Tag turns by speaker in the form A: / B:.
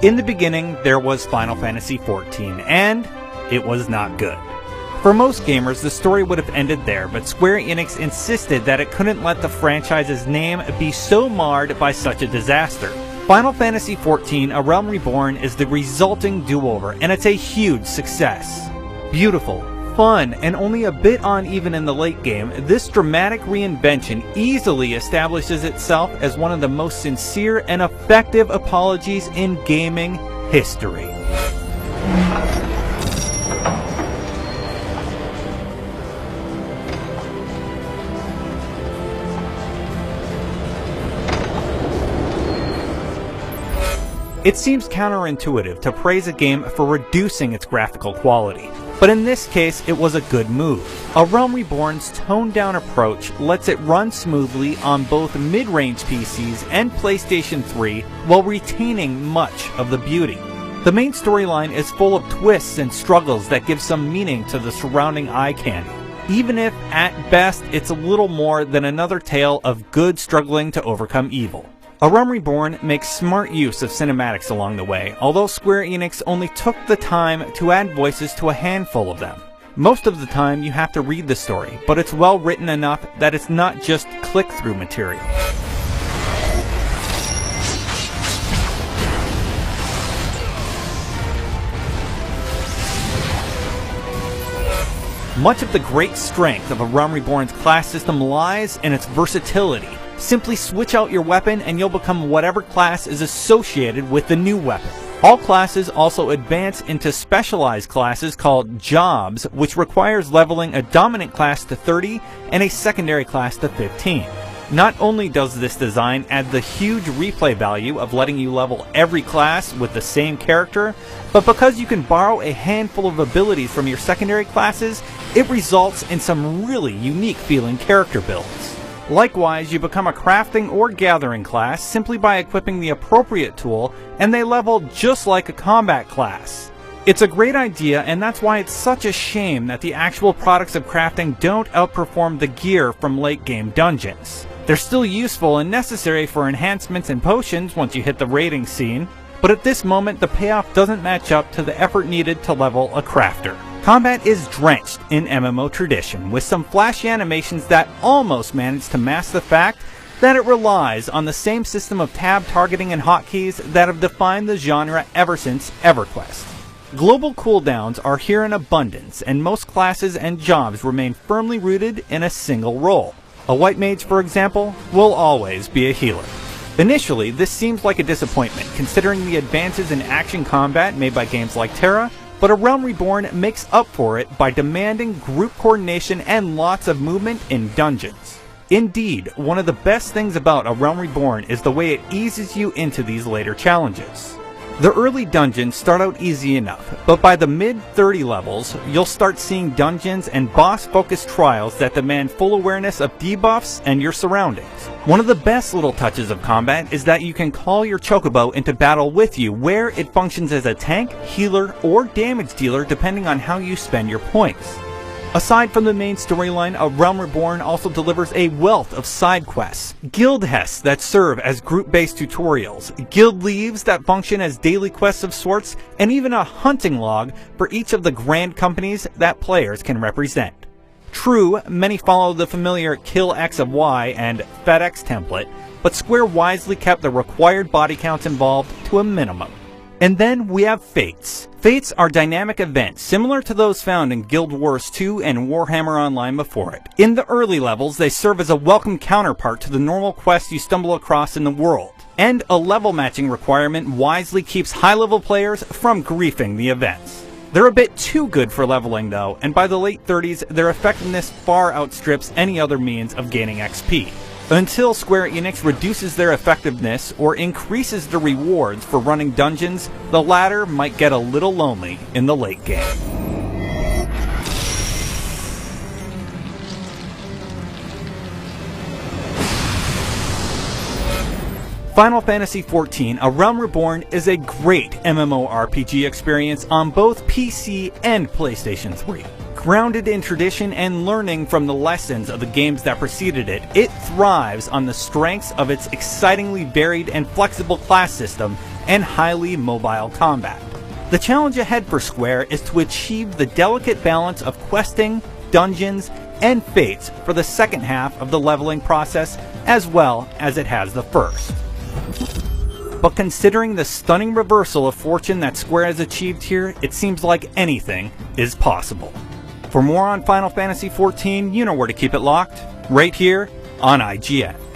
A: In the beginning, there was Final Fantasy XIV, and it was not good. For most gamers, the story would have ended there, but Square Enix insisted that it couldn't let the franchise's name be so marred by such a disaster. Final Fantasy XIV: A Realm Reborn is the resulting do-over, and it's a huge success. Beautiful, fun, and only a bit uneven in the late game, this dramatic reinvention easily establishes itself as one of the most sincere and effective apologies in gaming history. It seems counterintuitive to praise a game for reducing its graphical quality, but in this case it was a good move. A Realm Reborn's toned-down approach lets it run smoothly on both mid-range PCs and PlayStation 3 while retaining much of the beauty. The main storyline is full of twists and struggles that give some meaning to the surrounding eye candy, even if, at best, it's a little more than another tale of good struggling to overcome evil. A Realm Reborn makes smart use of cinematics along the way, although Square Enix only took the time to add voices to a handful of them. Most of the time you have to read the story, but it's well written enough that it's not just click-through material. Much of the great strength of A Realm Reborn's class system lies in its versatility. Simply switch out your weapon and you'll become whatever class is associated with the new weapon. All classes also advance into specialized classes called jobs, which requires leveling a dominant class to 30 and a secondary class to 15. Not only does this design add the huge replay value of letting you level every class with the same character, but because you can borrow a handful of abilities from your secondary classes, it results in some really unique feeling character builds. Likewise, you become a crafting or gathering class simply by equipping the appropriate tool, and they level just like a combat class. It's a great idea, and that's why it's such a shame that the actual products of crafting don't outperform the gear from late game dungeons. They're still useful and necessary for enhancements and potions once you hit the raiding scene, but at this moment the payoff doesn't match up to the effort needed to level a crafter. Combat is drenched in MMO tradition, with some flashy animations that almost manage to mask the fact that it relies on the same system of tab targeting and hotkeys that have defined the genre ever since EverQuest. Global cooldowns are here in abundance, and most classes and jobs remain firmly rooted in a single role. A white mage, for example, will always be a healer. Initially, this seems like a disappointment, considering the advances in action combat made by games like Terra, but A Realm Reborn makes up for it by demanding group coordination and lots of movement in dungeons. Indeed, one of the best things about A Realm Reborn is the way it eases you into these later challenges. The early dungeons start out easy enough, but by the mid-30 levels, you'll start seeing dungeons and boss-focused trials that demand full awareness of debuffs and your surroundings. One of the best little touches of combat is that you can call your chocobo into battle with you, where it functions as a tank, healer, or damage dealer depending on how you spend your points. Aside from the main storyline, A Realm Reborn also delivers a wealth of side quests, guild hests that serve as group-based tutorials, guild leaves that function as daily quests of sorts, and even a hunting log for each of the grand companies that players can represent. True, many follow the familiar kill X of Y and FedEx template, but Square wisely kept the required body counts involved to a minimum. And then we have Fates. Fates are dynamic events similar to those found in Guild Wars 2 and Warhammer Online before it. In the early levels, they serve as a welcome counterpart to the normal quests you stumble across in the world. And a level matching requirement wisely keeps high-level players from griefing the events. They're a bit too good for leveling though, and by the late 30s, their effectiveness far outstrips any other means of gaining XP. Until Square Enix reduces their effectiveness or increases the rewards for running dungeons, the latter might get a little lonely in the late game. Final Fantasy XIV: A Realm Reborn is a great MMORPG experience on both PC and PlayStation 3. Grounded in tradition and learning from the lessons of the games that preceded it, it thrives on the strengths of its excitingly varied and flexible class system and highly mobile combat. The challenge ahead for Square is to achieve the delicate balance of questing, dungeons, and fates for the second half of the leveling process, as well as it has the first. But considering the stunning reversal of fortune that Square has achieved here, it seems like anything is possible. For more on Final Fantasy XIV, you know where to keep it locked, right here on IGN.